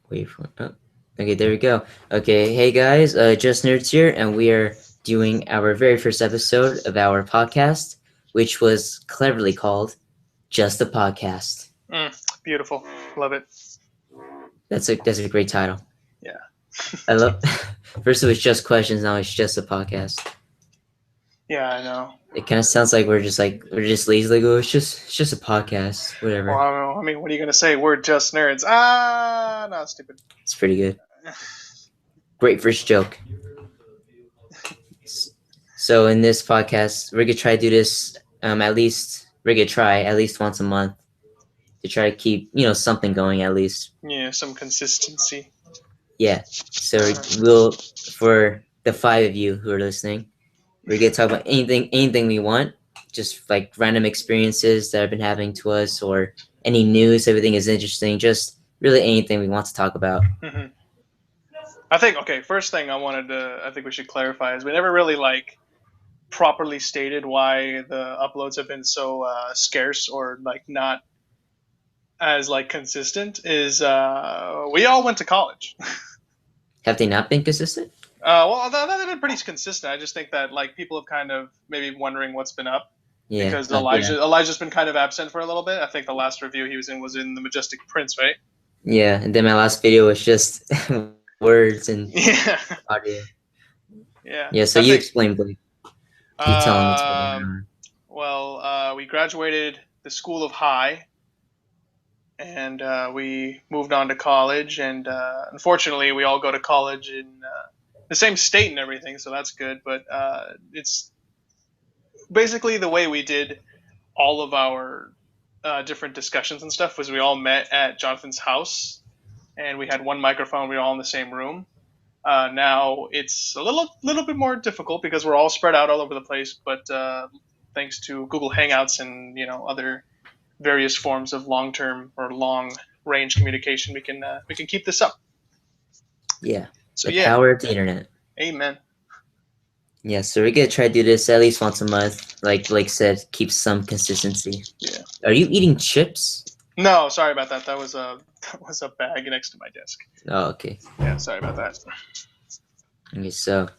Wait for oh, okay, there we go. Okay, hey guys, Just Nerds here, and we are doing our very first episode of our podcast, which was cleverly called Just a Podcast. Beautiful. Love it. That's a great title. Yeah. I love first it was just questions, now it's just a podcast. Yeah, I know. It kind of sounds like we're just lazy, like oh it's just a podcast, whatever. Well, I don't know. I mean, what are you gonna say? We're just nerds. Ah, no, stupid. It's pretty good. Great first joke. So in this podcast, we're gonna try to do this at least we're gonna try at least once a month to try to keep something going at least. Yeah, some consistency. Yeah. So we'll for the 5 of you who are listening, we're gonna talk about anything we want, just like random experiences that have been happening to us or any news. Everything is interesting. Just really anything we want to talk about. Mm-hmm. I think first thing I think we should clarify is we never really properly stated why the uploads have been so scarce or not as consistent. Is we all went to college. Have they not been consistent? Well, they've been pretty consistent. I just think that people have kind of maybe wondering what's been up. Yeah. Because Elijah's been kind of absent for a little bit. I think the last review he was in the Majestic Prince, right? Yeah, and then my last video was just words and audio. Yeah. Yeah, so explain, Blake. You tell them what's going on. Well, we graduated the School of High, and we moved on to college. And unfortunately, we all go to college in the same state and everything, so that's good. But it's basically the way we did all of our different discussions and stuff was we all met at Jonathan's house, and we had one microphone. We were all in the same room. Now it's a little bit more difficult because we're all spread out all over the place. But thanks to Google Hangouts and other various forms of long-term or long-range communication, we can keep this up. Yeah. So the power of the internet. Amen. Yeah, so we're gonna try to do this at least once a month. Like Blake said, keep some consistency. Yeah. Are you eating chips? No, sorry about that. That was a bag next to my desk. Oh, okay. Yeah, sorry about that. Okay, so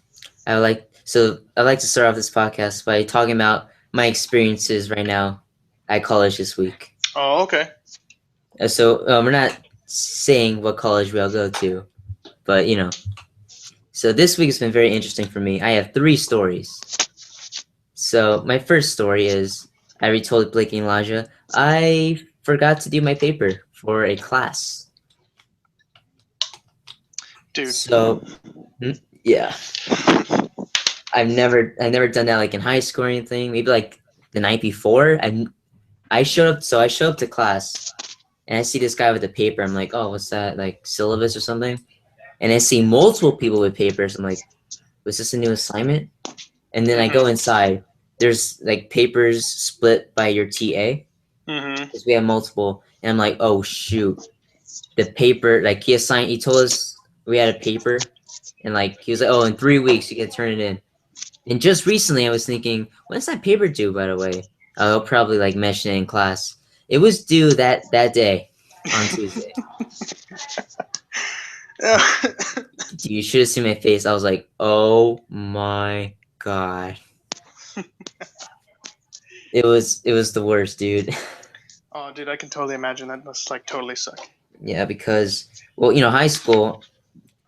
I'd like to start off this podcast by talking about my experiences right now at college this week. Oh, okay. So we're not saying what college we all go to, but So this week has been very interesting for me. I have 3 stories. So my first story is, I already told Blake and Elijah, I forgot to do my paper for a class. Dude. So, yeah. I've never done that in high school or anything. Maybe the night before. I showed up to class, and I see this guy with a paper. I'm like, oh, what's that? Syllabus or something? And I see multiple people with papers. I'm like, was this a new assignment? And then I go inside. There's papers split by your TA. Because we have multiple. And I'm like, oh shoot. The paper, he told us we had a paper. And he was like, oh, in 3 weeks you can turn it in. And just recently I was thinking, when's that paper due, by the way? I'll probably mention it in class. It was due that day on Tuesday. You should have seen my face. I was like, oh my god. It was the worst, dude. Oh, dude, I can totally imagine that must totally suck. Yeah, because high school,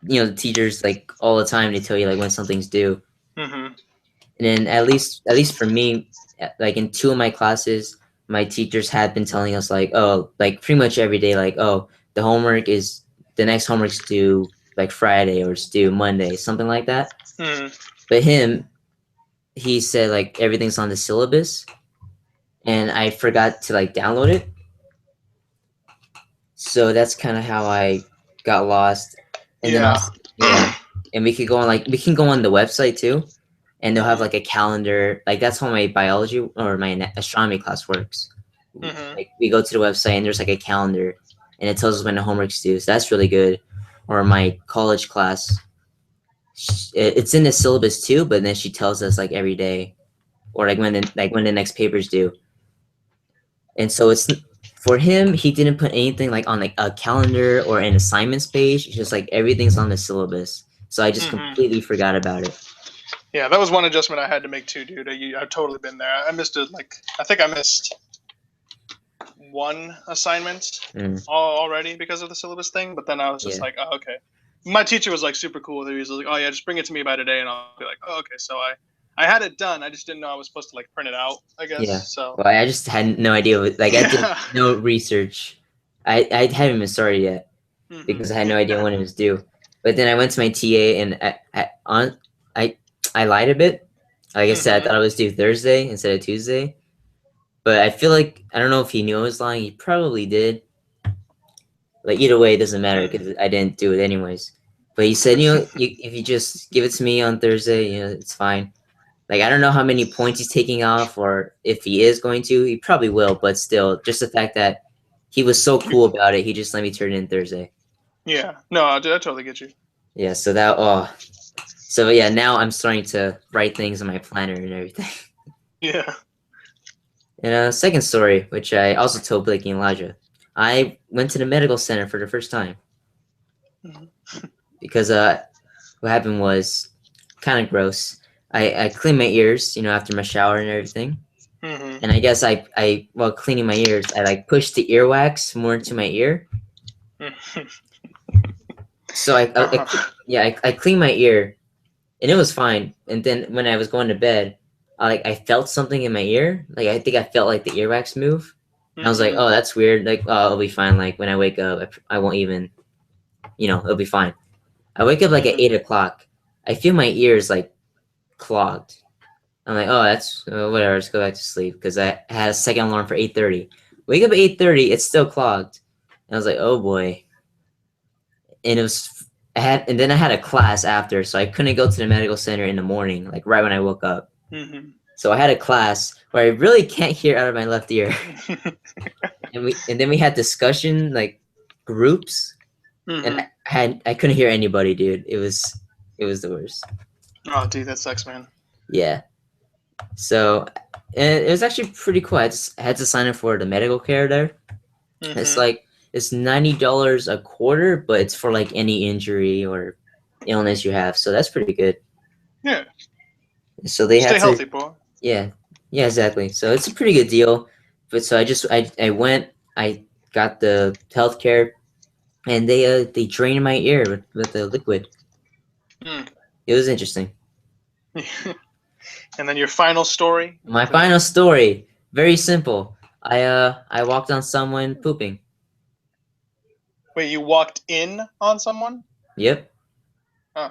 the teachers all the time they tell you when something's due. And then at least for me, in 2 of my classes, my teachers had been telling us pretty much every day the next homework's due Friday or it's due Monday, something like that. But he said everything's on the syllabus, and I forgot to download it. So that's kind of how I got lost. And then also, and we can go on the website too, and they'll have a calendar. That's how my biology or my astronomy class works. We go to the website and there's a calendar, and it tells us when the homework's due. So that's really good. Or my college class, it's in the syllabus too, but then she tells us every day, or when the next paper's due. And so it's For him, he didn't put anything like on like a calendar or an assignments page. It's just like everything's on the syllabus. So I just Hmm. completely forgot about it. Yeah, that was one adjustment I had to make too, dude. I've totally been there. I missed it. Like, I think I missed one assignment Mm, already because of the syllabus thing. But then I was just yeah, like, oh, okay. My teacher was like super cool. He was like, oh yeah, just bring it to me by today, and I'll be like, oh okay. So I had it done. I just didn't know I was supposed to like print it out. I guess yeah. so. Well, I just had no idea. Like I did Yeah. no research. I haven't even started yet Hmm. because I had no idea when it was due. But then I went to my TA and I I lied a bit. Like I said, I Hmm. thought it was due Thursday instead of Tuesday. But I feel like I don't know if he knew I was lying. He probably did. Like either way, it doesn't matter Hmm. because I didn't do it anyways. But he said, you know, if you just give it to me on Thursday, you know, it's fine. Like I don't know how many points he's taking off, or if he is going to. He probably will, but still, just the fact that he was so cool about it, he just let me turn it in Thursday. Yeah. No, I totally get you. Yeah. So that so yeah, now I'm starting to write things in my planner and everything. Yeah. And second story, which I also told Blake and Elijah, I went to the medical center for the first time Hmm. because what happened was kind of gross. I cleaned my ears, you know, after my shower and everything. Hmm. And I guess I while cleaning my ears, I like pushed the earwax more into my ear. So Uh-huh. yeah, I cleaned my ear and it was fine. And then when I was going to bed, I felt something in my ear. Like I think I felt like the earwax move. And I was like, Hmm. oh, that's weird. Like, oh, it'll be fine. Like when I wake up, I won't even, you know, it'll be fine. I wake up like at Hmm. 8 o'clock. I feel my ears like clogged. I'm like, oh, that's whatever. Just go back to sleep because I had a second alarm for 8:30. Wake up at 8:30, it's still clogged. And I was like, oh boy. And it was and then I had a class after, so I couldn't go to the medical center in the morning, like right when I woke up. Hmm. So I had a class where I really can't hear out of my left ear, and then we had discussion like groups, and Hmm. I couldn't hear anybody, dude. It was the worst. Oh, dude, that sucks, man. Yeah. So and it was actually pretty cool. I had to sign up for the medical care there. It's Hmm. like it's $90 a quarter, but it's for like any injury or illness you have. So that's pretty good. Yeah. So they had Stay to, healthy, boy. yeah, yeah, exactly. So it's a pretty good deal. But so I went, I got the healthcare, and they drained my ear with the liquid. Mm. It was interesting. And then your final story. My final story, very simple. I walked on someone pooping. Wait, you walked in on someone? Yep. Huh.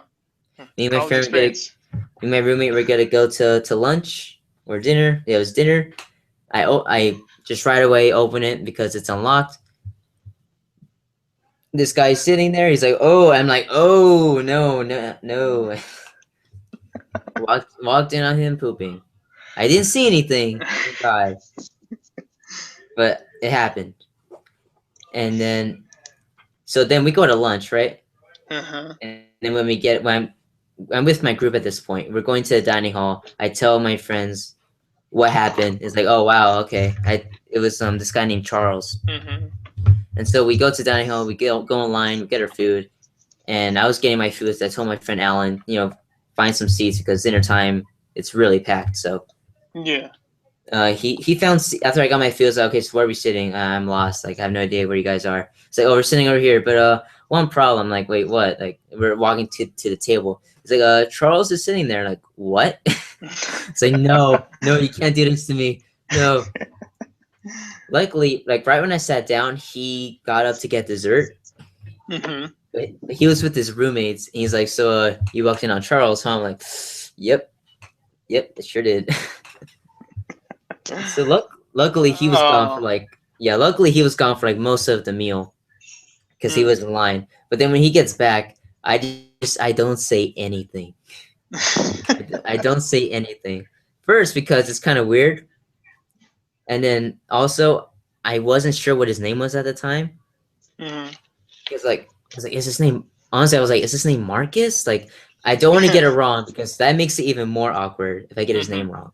Hmm. Me and my How was the friend were gonna, me experience? and my roommate were gonna go to lunch or dinner. Yeah, it was dinner. I just right away open it because it's unlocked. This guy's sitting there. He's like, "Oh," I'm like, "Oh no, no, no!" Walked in on him pooping. I didn't see anything, thank God, but it happened. And then so then we go to lunch, right? Uh-huh. And then when I'm with my group at this point, we're going to the dining hall. I tell my friends what happened. It's like, "Oh wow, okay." It was this guy named Charles. Hmm. And so we go to dining hall. We go in line. We get our food. And I was getting my food. So I told my friend Alan, you know, find some seats because dinner time it's really packed. So Yeah. he found after I got my food. I was like, okay, so where are we sitting? I'm lost. Like I have no idea where you guys are. It's like, oh, we're sitting over here. But one problem. Like, wait, what? Like we're walking to the table. It's like Charles is sitting there. Like what? It's like no, you can't do this to me. No. Luckily, like right when I sat down, he got up to get dessert. Hmm. But he was with his roommates, and he's like, "So, you walked in on Charles, huh?" I'm like, "Yep, yep, it sure did." So luckily he was gone for Oh. like yeah, luckily he was gone for like most of the meal because he Mm. was in line. But then when he gets back, I don't say anything. I don't say anything. First because it's kind of weird, and then also I wasn't sure what his name was at the time. Hmm. Because like I was like, is his name? Honestly, I was like, is his name Marcus? Like, I don't want to get it wrong because that makes it even more awkward if I get his Hmm. name wrong.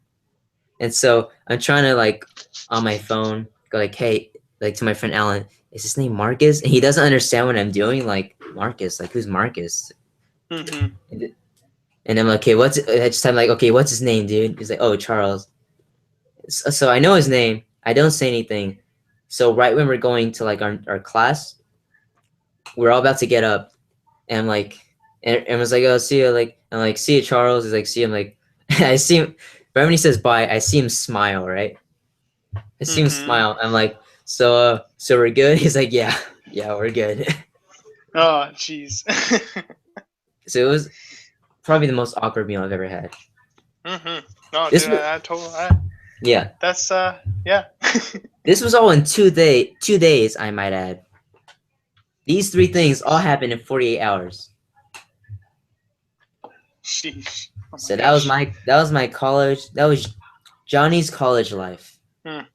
And so I'm trying to like on my phone go like, hey. like to my friend Alan, is his name Marcus? And he doesn't understand what I'm doing. Like Marcus, like who's Marcus? Mm-hmm. And I'm like, okay, what's? I just I'm like, okay, what's his name, dude? He's like, oh, Charles. So I know his name. I don't say anything. So right when we're going to like our class, we're all about to get up, and I'm like, and was like, oh, see you. Like, I'm like, see you, Charles. He's like, see him. Like, I see him. Right when he says bye, I see him smile. Right, I see him Mm-hmm. smile. I'm like, so we're good. He's like, yeah, yeah, we're good. Oh, jeez. So it was probably the most awkward meal I've ever had. Mm-hmm. No, This dude, was I totally. yeah. That's yeah. This was all in 2 days, I might add. These three things all happened in 48 hours. Sheesh. Oh my So gosh. that was my college. That was Johnny's college life. Mm,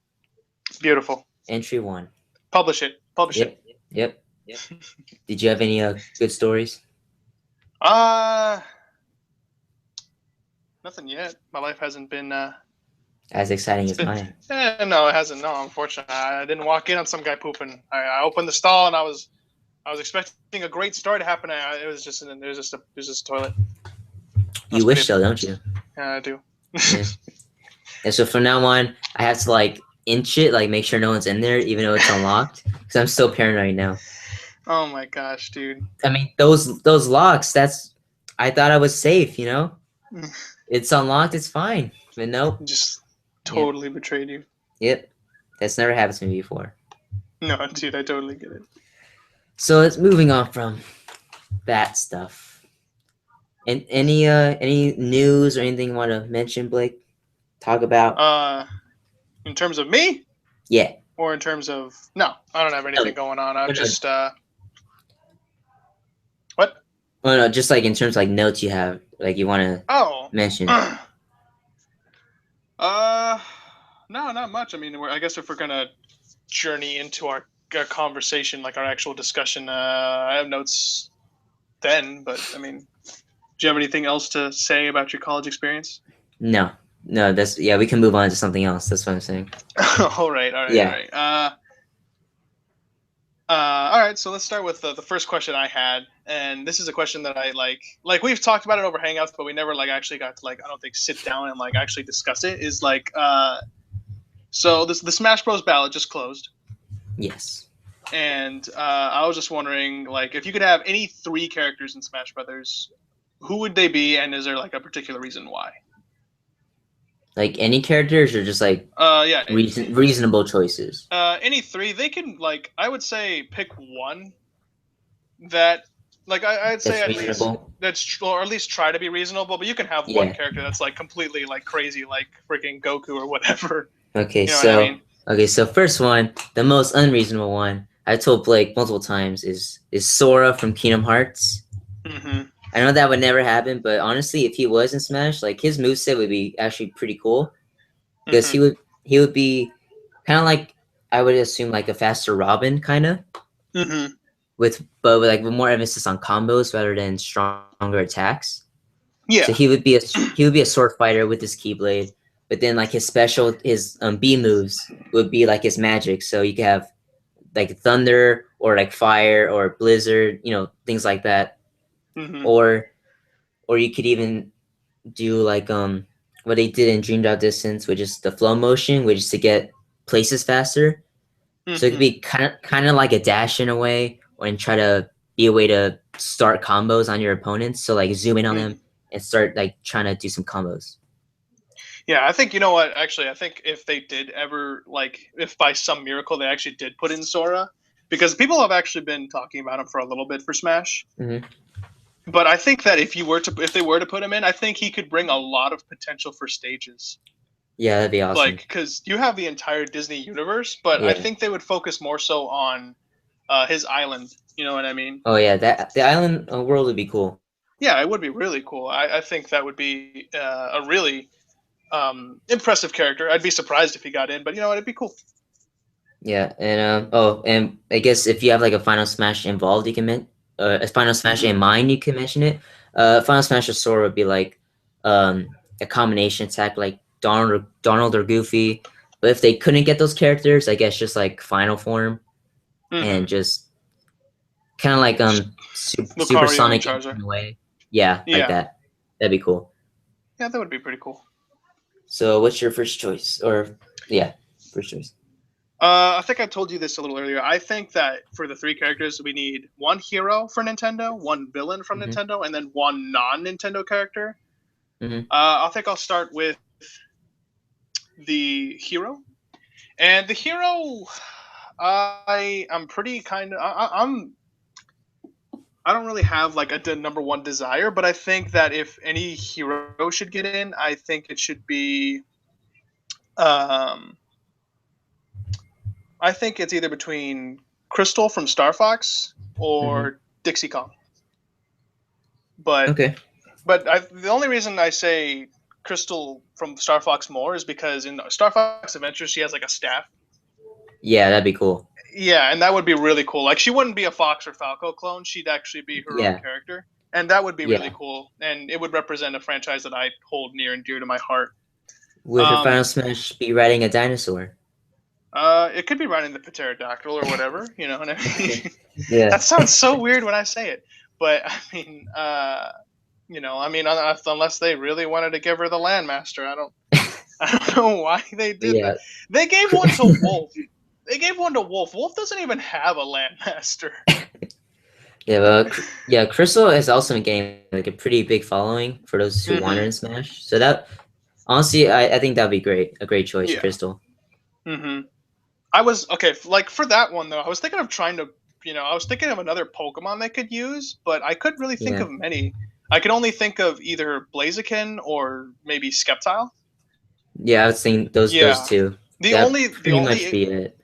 beautiful. Entry one. Publish it. Publish it. Yep. Yep. Did you have any good stories? Uh Nothing yet. My life hasn't been. As exciting It's as been. mine. No, it hasn't. No, unfortunately, I didn't walk in on some guy pooping. I opened the stall and I was expecting a great story to happen. It was just a toilet. You wish so, don't you? Yeah, I do. Yeah. And so from now on, I have to like inch it, like make sure no one's in there, even though it's unlocked, because I'm so paranoid now. Oh my gosh, dude. I mean, those locks. That's I thought I was safe. You know, it's unlocked. It's fine. But nope. Just Yep. totally betrayed you. Yep. That's never happened to me before. No, dude, I totally get it. So it's moving on from that stuff. And any news or anything you want to mention, Blake? Talk about? In terms of me, Yeah. or in terms of no, I don't have anything going on. I'm just what? Oh no, just like in terms of like notes you have, like you want to mention. No, not much. I mean, I guess if we're gonna journey into our conversation, like our actual discussion, I have notes then. But I mean, do you have anything else to say about your college experience? No, that's yeah. We can move on to something else. That's what I'm saying. All right. Yeah. All right. So let's start with the first question I had, and this is a question that I like we've talked about it over Hangouts, but we never like actually got to like I don't think sit down and like actually discuss it. Is like so the Smash Bros. Ballot just closed. Yes. And I was just wondering, like, if you could have any three characters in Smash Brothers, who would they be, and is there like a particular reason why? Like any characters or just like yeah, reasonable choices. Any three. They can like I would say pick one that like I'd say That's at reasonable. least or at least try to be reasonable. But you can have one character that's like completely like crazy, like freaking Goku or whatever. Okay, you know so what I mean? Okay, so first one, the most unreasonable one, I told Blake multiple times is Sora from Kingdom Hearts. Mm-hmm. I know that would never happen, but honestly, if he was in Smash, like his moveset would be actually pretty cool because he would be kind of like I would assume like a faster Robin kind of, with like with more emphasis on combos rather than stronger attacks. Yeah. So he would be a sword fighter with his Keyblade, but then like his B moves would be like his magic. So you could have like thunder or like fire or blizzard, you know, things like that. Mm-hmm. Or you could even do like what they did in Dream Drop Distance, which is the flow motion, which is to get places faster. So it could be kind of like a dash in a way, and try to be a way to start combos on your opponents. So like zoom in on them and start like trying to do some combos. Yeah, I think you know what. Actually, I think if they did ever like, if by some miracle they actually did put in Sora, because people have actually been talking about him for a little bit for Smash. Mm-hmm. But I think that if they were to put him in, I think he could bring a lot of potential for stages. Yeah, that'd be awesome. Like, because you have the entire Disney universe, but I think they would focus more so on his island. You know what I mean? Oh yeah, the island world would be cool. Yeah, it would be really cool. I think that would be a really impressive character. I'd be surprised if he got in, but you know what? It'd be cool. Yeah, and and I guess if you have like a Final Smash involved, you can a Final Smash in mind, you can mention it. Final Smash or Sora would be like a combination attack, like Donald or Goofy. But if they couldn't get those characters, I guess just like final form and Mm-hmm. just kind of like Lucario and supersonic Charizard. in a way. Yeah, like Yeah. that. That'd be cool. Yeah, that would be pretty cool. So what's your first choice? Or yeah, first choice. I think I told you this a little earlier. I think that for the three characters, we need one hero for Nintendo, one villain from Hmm. Nintendo, and then one non-Nintendo character. Hmm. I think I'll start with the hero, and the hero, I'm pretty kind of I don't really have like a number one desire, but I think that if any hero should get in, I think it should be. Um, I think it's either between Crystal from Star Fox Hmm. or Dixie Kong. But Okay. the only reason I say Crystal from Star Fox more is because in Star Fox Adventures she has like a staff. Yeah, that'd be cool. Yeah, and that would be really cool. Like she wouldn't be a Fox or Falco clone; she'd actually be her own Yeah, character, and that would be really yeah. cool. And it would represent a franchise that I hold near and dear to my heart. Would her final Um, smash be riding a dinosaur? it could be riding the pterodactyl or whatever, you know. And I mean, Yeah. that sounds so weird when I say it, but I mean, I mean, unless they really wanted to give her the Landmaster, I don't know why they did that. Yeah. They gave one to Wolf. They gave one to Wolf. Wolf doesn't even have a Landmaster. Yeah, well, yeah, Crystal is also getting like a pretty big following for those who want her Mm-hmm. in Smash. So that honestly, I think that'd be great. A great choice, Yeah. Crystal. Mm-hmm. I was okay. Like for that one though, I was thinking of trying to, I was thinking of another Pokemon they could use, but I couldn't really think Yeah. of many. I could only think of either Blaziken or maybe Sceptile. Yeah, I was thinking those Yeah. two. The That only the pretty much only be it.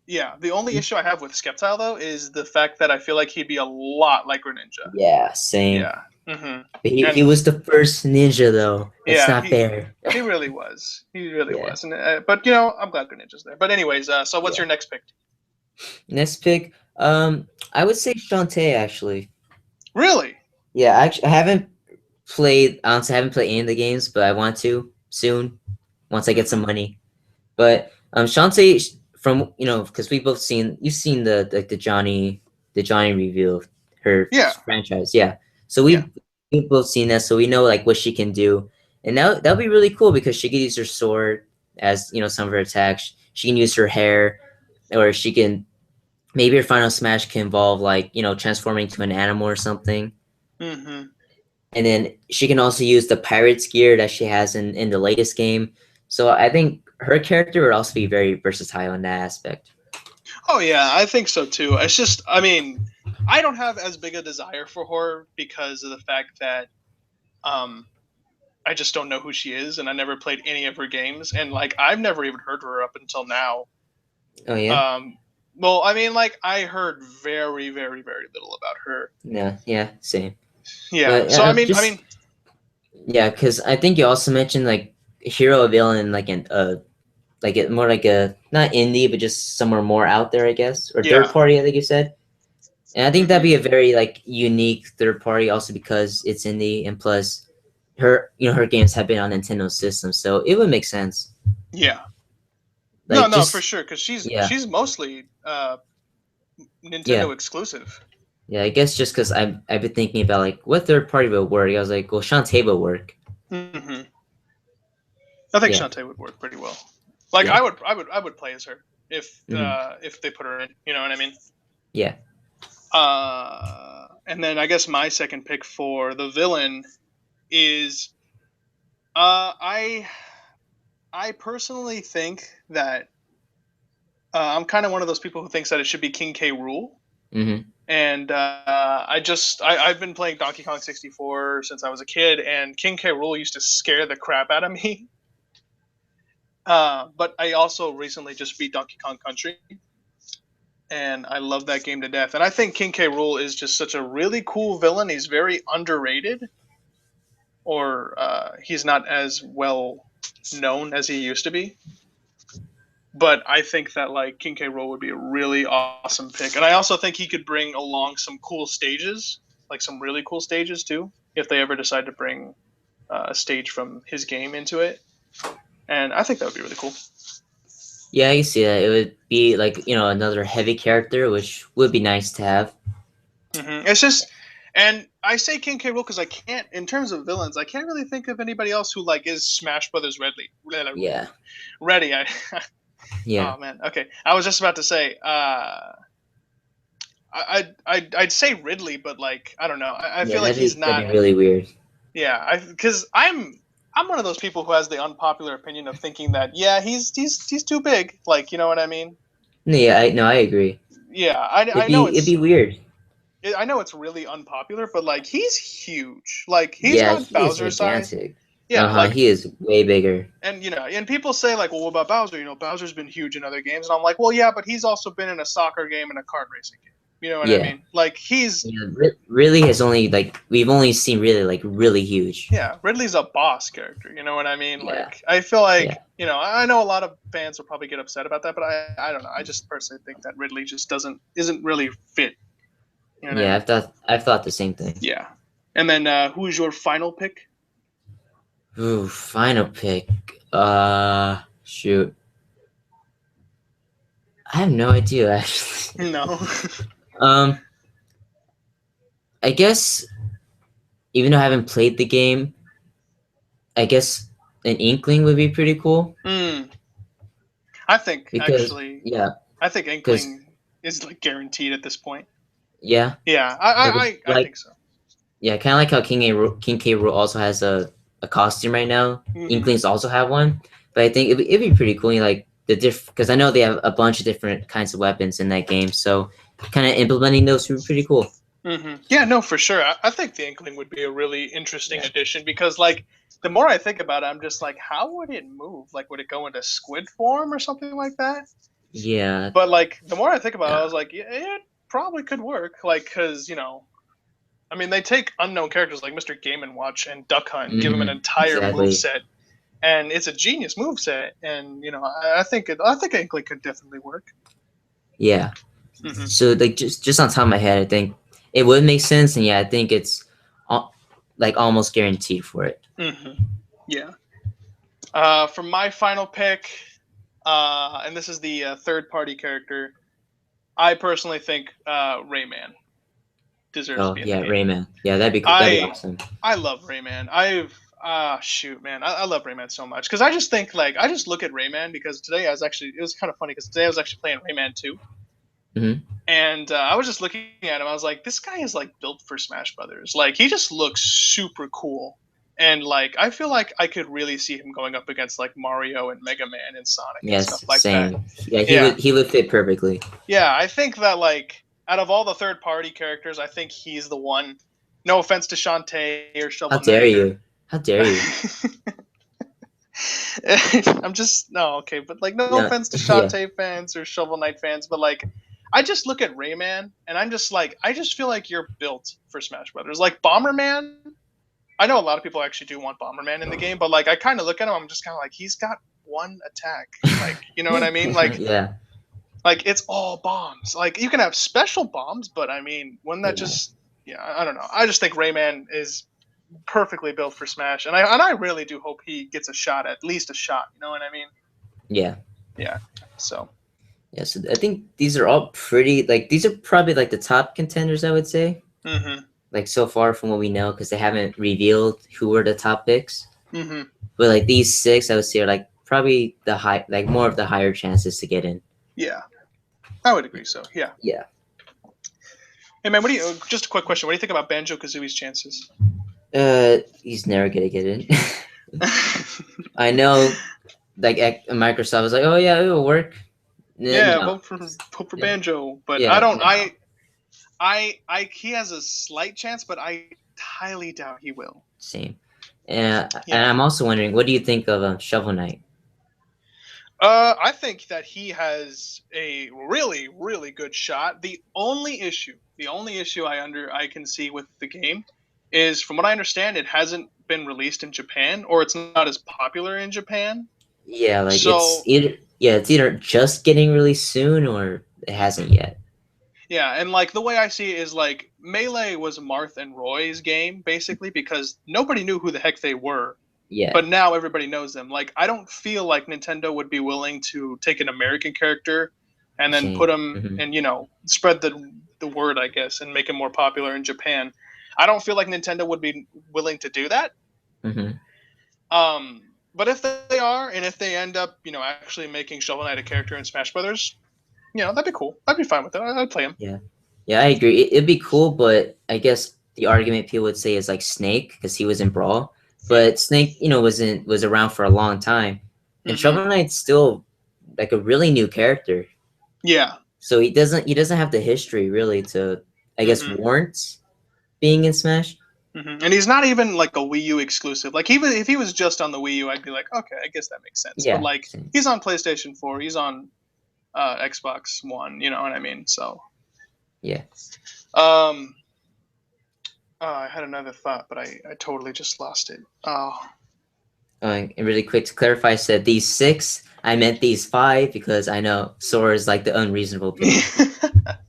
yeah the only issue I have with Sceptile though is the fact that I feel like he'd be a lot like Greninja. Yeah, same. Yeah. Mm-hmm. But he And was the first ninja though. That's yeah, not fair. he really was. He really Yeah. was. And but I'm glad Greninja's there. But anyways, so what's Yeah. your next pick? Next pick, I would say Shantae actually. Really? Yeah, actually, I haven't played. Honestly, I haven't played any of the games, but I want to soon once I get some Mm-hmm. money. But Shantae, from because we both seen you've seen the Johnny review of her Yeah. franchise, yeah. So Yeah. we've both seen that, so we know like what she can do, and that'll be really cool because she can use her sword as some of her attacks. She can use her hair, or she can maybe her final smash can involve like transforming to an animal or something. Mm-hmm. And then she can also use the pirate's gear that she has in the latest game. So I think her character would also be very versatile in that aspect. Oh yeah, I think so too. It's just, I mean, I don't have as big a desire for her because of the fact that um, I just don't know who she is, and I never played any of her games, and like I've never even heard of her up until now. Oh yeah, Um, well, I mean, like I heard very, very, very little about her. yeah, yeah, same. Yeah. But So I just mean, yeah, because I think you also mentioned like hero or villain like more like a not indie but just somewhere more out there, I guess, or third yeah. party. I think you said. And I think that'd Mm-hmm. be a very like unique third party also because it's indie and plus her games have been on Nintendo systems, so it would make sense. Yeah. No, Like no, for just sure, because she's yeah, she's mostly yeah, Nintendo exclusive. yeah. I guess just because I've been thinking about like what third party will work. I was like, well, Shantae will work. Mm-hmm. I think Yeah, Shantae would work pretty well. Like yeah, I would play as her mm, if they put her in. You know what I mean? yeah. And then I guess my second pick for the villain is I personally think that I'm kind of one of those people who thinks that it should be King K. Rule. Mm-hmm. And I've been playing Donkey Kong 64 since I was a kid, and King K. Rule used to scare the crap out of me. But I also recently just beat Donkey Kong Country, and I love that game to death. And I think King K. Rule is just such a really cool villain. He's very underrated, or he's not as well known as he used to be. But I think that like King K. Rule would be a really awesome pick, and I also think he could bring along some cool stages, like some really cool stages too, if they ever decide to bring a stage from his game into it. And I think that would be really cool. Yeah, I see that. It would be like, another heavy character, which would be nice to have. It's just, and I say King K. Rool because I can't, in terms of villains, I can't really think of anybody else who like is Smash Brothers Yeah. Ready. Yeah. Oh man. Okay, I was just about to say. I'd say Ridley, but like I don't know. I Yeah, feel like he's that'd be not. really weird. Yeah, because I'm one of those people who has the unpopular opinion of thinking that yeah he's too big. Like you know what I mean? No, yeah, I agree. Yeah, It'd I know be it'd be weird. I know it's really unpopular, but like he's huge. Like he's Yeah, not he is Bowser size. gigantic. Yeah, Uh-huh, like he is way bigger. and and people say like, well, what about Bowser? Bowser's been huge in other games, and I'm like, well, yeah, but he's also been in a soccer game and a kart racing game. You know what I Yeah. mean? Like he's Yeah, really has only like we've only seen really like really huge. yeah, Ridley's a boss character. You know what I mean? Yeah. Like I feel Yeah. like I know a lot of fans will probably get upset about that, but I don't know. I just personally think that Ridley just isn't really fit. You know what I Yeah, mean? I've thought the same thing. Yeah. And then who's your final pick? Ooh, final pick. Shoot. I have no idea actually. No. Um, I guess even though I haven't played the game, I guess an Inkling would be pretty cool Hmm. I think because actually, yeah, I think because Inkling is like guaranteed at this point. yeah, Yeah, like I like think so. yeah, kind of like how King K. Rool also has a costume right now. Hmm. Inklings also have one, but I think it'd be pretty cool. Like the because I know they have a bunch of different kinds of weapons in that game, so kind of implementing those would be pretty cool. Yeah, no, for sure. I think the Inkling would be a really interesting Yeah, addition because, like, the more I think about it, I'm just like, how would it move? Like, would it go into squid form or something like that? yeah, But like, the more I think about it, I yeah. was like, yeah, it probably could work. Like, because I mean, they take unknown characters like Mr. Game and Watch and Duck Hunt, give them an entire move Exactly. set, and it's a genius move set. And I think Inkling could definitely work. Yeah. Hmm. So like just on top of my head, I think it would make sense, and yeah, I think it's like almost guaranteed for it. Hmm. Yeah. For my final pick, and this is the third party character, I personally think Rayman deserves to Oh be in the yeah, game. Rayman. Yeah, that'd be cool. That'd be I awesome. I love Rayman. Shoot, man, I love Rayman so much because I just think like I just look at Rayman because today it was kind of funny because today I was actually playing Rayman 2, Hmm. and I was just looking at him. I was like, this guy is like built for Smash Brothers. Like he just looks super cool. And like I feel like I could really see him going up against like Mario and Mega Man and Sonic and stuff Yes, like that. same. Yeah, he Yeah, would he would fit perfectly. yeah. I think that like out of all the third party characters, I think he's the one. No offense to Shantae or How Shovel dare Knight or you? How dare you? I'm just no okay, but like no Yeah, offense to yeah, Shantae fans or Shovel Knight fans, but like I just look at Rayman and I'm just like I just feel like you're built for Smash Brothers. Like Bomberman, I know a lot of people actually do want Bomberman in the game, but like I kind of look at him, I'm just kind of like he's got one attack. Like you know what I mean? yeah, Like it's all bombs. Like you can have special bombs, but I mean, wouldn't that yeah, just yeah? I don't know. I just think Rayman is perfectly built for Smash, and I really do hope he gets a shot, at least a shot. You know what I mean? yeah, Yeah. So. yeah. So I think these are all pretty. Like these are probably like the top contenders, I would say. Mhm. Like so far from what we know, because they haven't revealed who were the top picks. Mhm. But like these six, I would say are like probably the high, like more of the higher chances to get in. Yeah, I would agree. So yeah. Yeah. Hey man, what do you? Just a quick question. What do you think about Banjo Kazooie's chances? He's never gonna get in. I know, like Microsoft was like, oh yeah, it will work. Yeah, No. vote for Yeah. Banjo, but I Yeah. don't. No. He has a slight chance, but I highly doubt he will. Same. And Yeah. I'm also wondering, what do you think of Shovel Knight? I think that he has a really, really good shot. The only issue I can see with the game is, from what I understand, it hasn't been released in Japan, or it's not as popular in Japan. Yeah, like So, it's either just getting released soon or it hasn't mhm. yet. Yeah, and like the way I see it is like Melee was Marth and Roy's game basically because nobody knew who the heck they were. Yeah. but now everybody knows them. Like, I don't feel like Nintendo would be willing to take an American character and then put Shame. him and spread the word, I guess, and make him more popular in Japan. I don't feel like Nintendo would be willing to do that. Mm-hmm. But if they are, and if they end up, actually making Shovel Knight a character in Smash Brothers, that'd be cool. I'd be fine with it. I'd play him. Yeah. Yeah, I agree. It'd be cool, but I guess the argument people would say is like Snake because he was in Brawl, but Snake, was around for a long time, and Shovel Knight's still like a really new character. Yeah. So he doesn't have the history really to, I guess, warrant being in Smash. And he's not even like a Wii U exclusive. Like if he was just on the Wii U, I'd be like, okay, I guess that makes sense. Yeah, but like he's on PlayStation 4, he's on Xbox One. You know what I mean? So yeah. I had another thought, but I totally just lost it. Oh. And really quick to clarify, I said these 6. I meant these 5 because I know Sora is like the unreasonable people.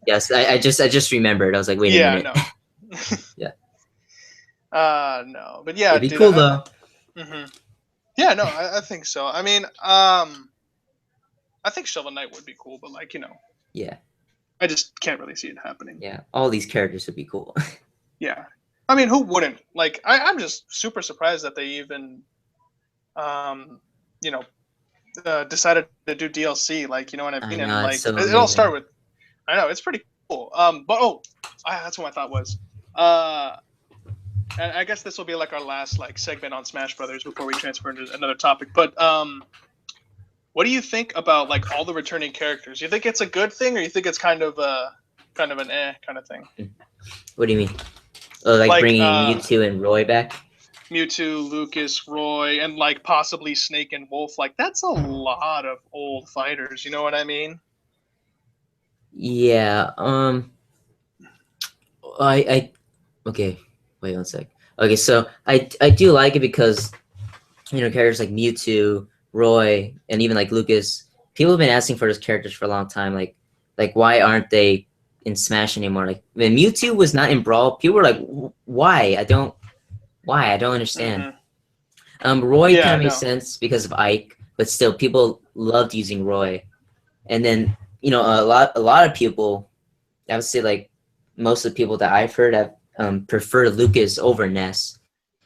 Yes, I just remembered. I was like, wait a minute. No. Yeah. No, but yeah, it'd be cool though. Yeah, no, I think so. I mean, I think Shovel Knight would be cool, but like Yeah. I just can't really see it happening. Yeah, all these characters would be cool. Yeah, I mean, who wouldn't? Like, I'm just super surprised that they even, decided to do DLC. Like, you know what I mean? And like, so it all started with. I know it's pretty cool. But that's what my thought was. And I guess this will be like our last like segment on Smash Brothers before we transfer into another topic. But what do you think about like all the returning characters? You think it's a good thing, or you think it's kind of an kind of thing? What do you mean? Oh, like bringing Mewtwo and Roy back? Mewtwo, Lucas, Roy, and like possibly Snake and Wolf. Like that's a lot of old fighters. You know what I mean? Yeah. Okay. Wait 1 sec. Okay, so I do like it because characters like Mewtwo, Roy, and even like Lucas. People have been asking for those characters for a long time. Like why aren't they in Smash anymore? Like when Mewtwo was not in Brawl, people were like, why? I don't understand. Roy kind of makes sense because of Ike, but still people loved using Roy. And then a lot of people, I would say like most of the people that I've heard have prefer Lucas over Ness,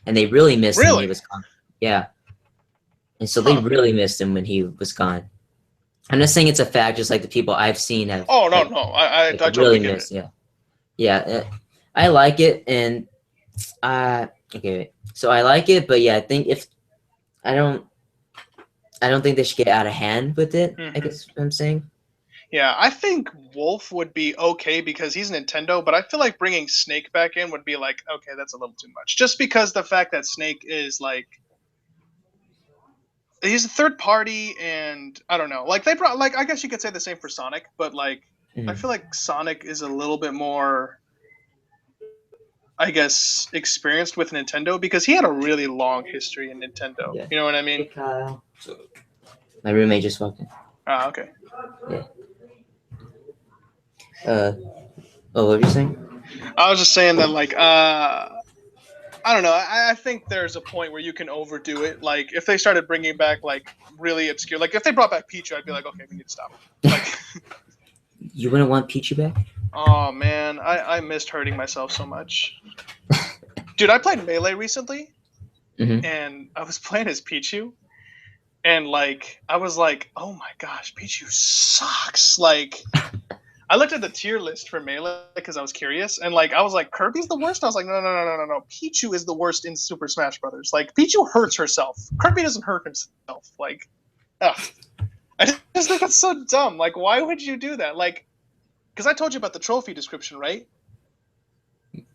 and they really missed him when he was gone. Yeah, and so they really missed him when he was gone. I'm not saying it's a fact, just like the people I've seen have. Oh no, no, I totally get missed. It. Yeah, I like it, and okay, so I like it, but yeah, I think I don't think they should get out of hand with it. I guess what I'm saying. Yeah, I think Wolf would be okay because he's Nintendo, but I feel like bringing Snake back in would be like, okay, that's a little too much. Just because the fact that Snake is like, he's a third party, and I don't know. Like they brought, like I guess you could say the same for Sonic, but like I feel like Sonic is a little bit more, I guess, experienced with Nintendo because he had a really long history in Nintendo. Yeah. You know what I mean? Hey, Kyle. My roommate just walked in. Ah, okay. Yeah. What were you saying? I was just saying that, like, I don't know. I think there's a point where you can overdo it. Like, if they started bringing back, like, really obscure... Like, if they brought back Pichu, I'd be like, okay, we need to stop. Like, you wouldn't want Pichu back? Oh, man. I missed hurting myself so much. Dude, I played Melee recently, and I was playing as Pichu. And, like, I was like, oh, my gosh, Pichu sucks. Like... I looked at the tier list for Melee because I was curious, and like I was like, Kirby's the worst. I was like, no. Pichu is the worst in Super Smash Brothers. Like Pichu hurts herself. Kirby doesn't hurt himself. Like, ugh. I just think that's so dumb. Like, why would you do that? Like, because I told you about the trophy description, right?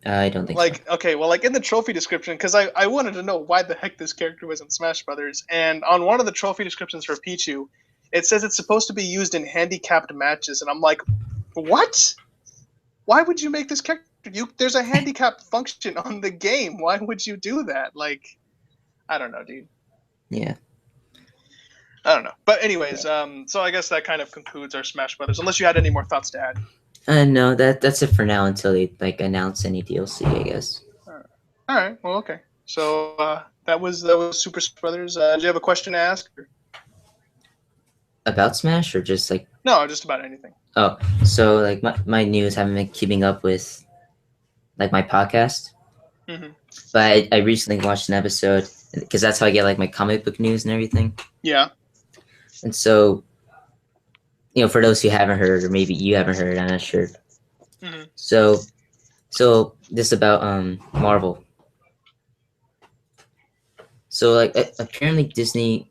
I don't think like, so. Okay, well, like in the trophy description, because I wanted to know why the heck this character was in Smash Brothers, and on one of the trophy descriptions for Pichu, it says it's supposed to be used in handicapped matches, and I'm like, what? Why would you make this character? There's a handicap function on the game. Why would you do that? Like, I don't know, dude. Yeah. I don't know. But anyways, so I guess that kind of concludes our Smash Brothers. Unless you had any more thoughts to add. No, that's it for now until they like announce any DLC, I guess. All right. Well, okay. So that was Super Smash Brothers. Do you have a question to ask? About Smash or just like No, just about anything. oh, so like my news haven't been keeping up with like my podcast, Hmm. but I recently watched an episode because that's how I get like my comic book news and everything. Yeah. And so, for those who haven't heard, or maybe you haven't heard, I'm not sure. Hmm. So this about Marvel. So like apparently Disney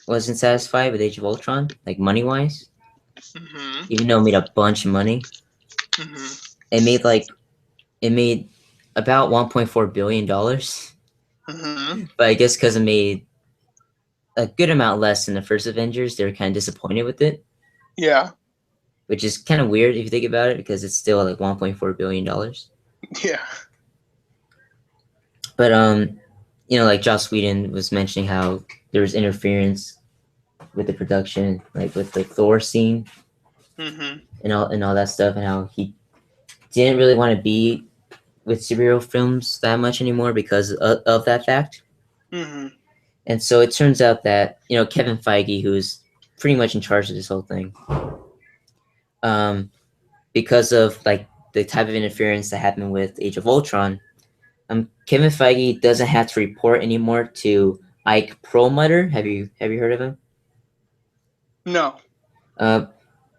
wasn't satisfied with Age of Ultron, like money wise, Hmm. even though it made a bunch of money. Hmm. It made about $1.4 billion, Hmm. but I guess because it made a good amount less than the first Avengers, they were kind of disappointed with it, Yeah. which is kind of weird if you think about it because it's still like $1.4 billion. Yeah. But like Joss Whedon was mentioning how there was interference with the production, like with the Thor scene Hmm. and all that stuff, and how he didn't really want to be with superhero films that much anymore because of that fact. Hmm. And so it turns out that Kevin Feige, who's pretty much in charge of this whole thing, um, because of like the type of interference that happened with Age of Ultron, Kevin Feige doesn't have to report anymore to Ike Perlmutter. Have you heard of him? No. Uh,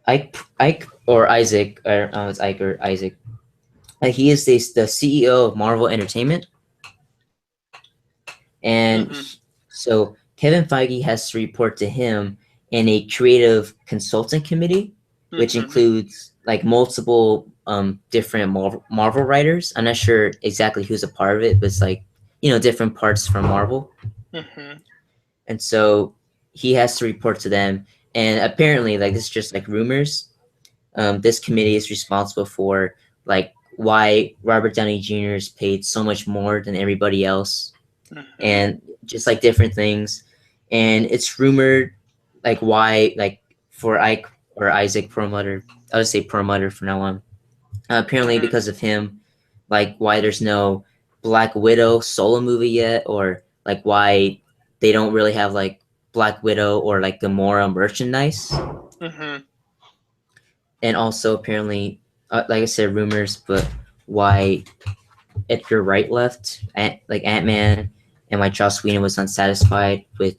Ike or Isaac, or it's Ike or Isaac. He is the CEO of Marvel Entertainment, and Hmm. so Kevin Feige has to report to him in a creative consultant committee, which Hmm. includes like multiple different Marvel writers. I'm not sure exactly who's a part of it, but it's like different parts from Marvel, Hmm. and so he has to report to them. And apparently, like this is just like rumors. This committee is responsible for like why Robert Downey Jr. is paid so much more than everybody else, Hmm. and just like different things. And it's rumored like why like for Ike or Isaac Perlmutter, I'll just say Perlmutter from now on. Apparently Hmm. because of him, like why there's no Black Widow solo movie yet, or like why they don't really have like Black Widow or like Gamora merchandise. Hmm. And also apparently, like I said, rumors, but why Edgar Wright left, like Ant-Man, and why Joss Whedon was unsatisfied with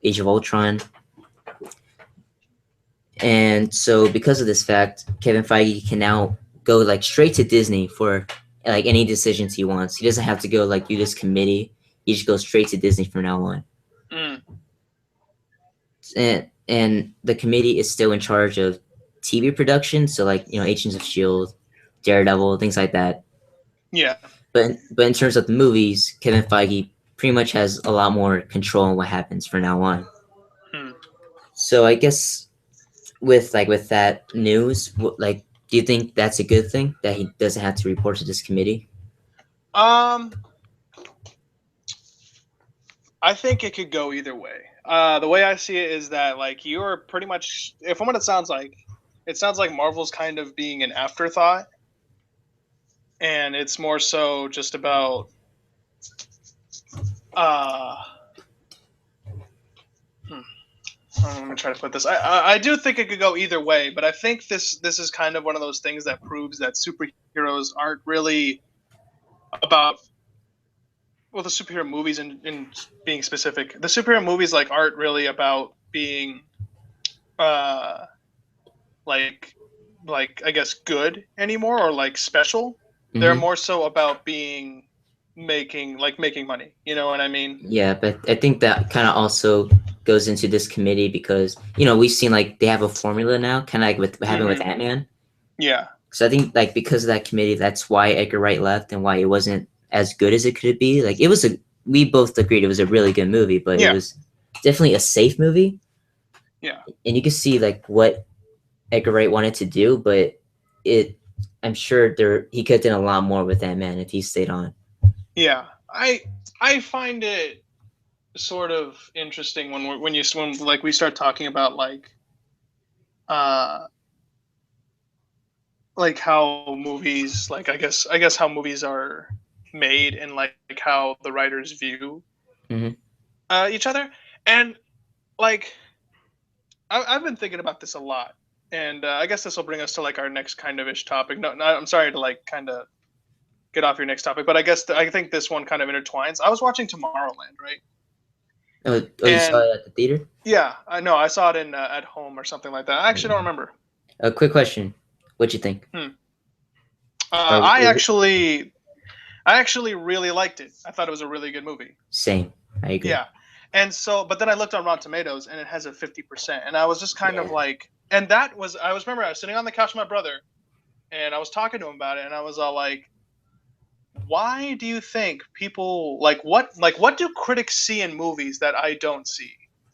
Age of Ultron. And so because of this fact, Kevin Feige can now go like straight to Disney for like any decisions he wants. He doesn't have to go like do this committee. He just goes straight to Disney from now on. Mm. And the committee is still in charge of TV production, so like Agents of Shield, Daredevil, things like that. Yeah. But in terms of the movies, Kevin Feige pretty much has a lot more control on what happens from now on. Hmm. So I guess with that news, like, do you think that's a good thing that he doesn't have to report to this committee? Um, I think it could go either way. The way I see it is that like you're pretty much, from what it sounds like Marvel's kind of being an afterthought, and it's more so just about uh. Hmm, I'm gonna try to put this. I do think it could go either way, but I think this is kind of one of those things that proves that superheroes aren't really about, well, the superhero movies in being specific, the superhero movies like aren't really about being uh like I guess good anymore, or like special. They're Mm-hmm. more so about being making money. You know what I mean? Yeah, but I think that kind of also goes into this committee because we've seen like they have a formula now, kind of like with what happened with Hmm. Ant-Man. Yeah. So I think like because of that committee, that's why Edgar Wright left and why it wasn't as good as it could be. Like it was we both agreed it was a really good movie, but it Yeah. was definitely a safe movie, Yeah. and you can see like what Edgar Wright wanted to do, but it I'm sure he could have done a lot more with that man if he stayed on. Yeah. I find it sort of interesting when like we start talking about uh like how movies, like I guess how movies are made, and like how the writers view Mhm. each other, and like I've been thinking about this a lot, and I guess this will bring us to like our next kind of ish topic. No, I'm sorry to like kind of get off your next topic, but I guess I think this one kind of intertwines. I was watching Tomorrowland, right? Oh, you saw And it at the theater? yeah, I know I saw it in at home or something like that. I actually don't Yeah. remember. A quick question. What'd you think? Hmm. Or I actually really liked it. I thought it was a really good movie. same. I agree. Yeah, and so, but then I looked on Rotten Tomatoes, and it has a 50%, and I was just kind of Yeah. like, and that was I was remember I was sitting on the couch with my brother, and I was talking to him about it, and I was all like, why do you think people like what do critics see in movies that I don't see?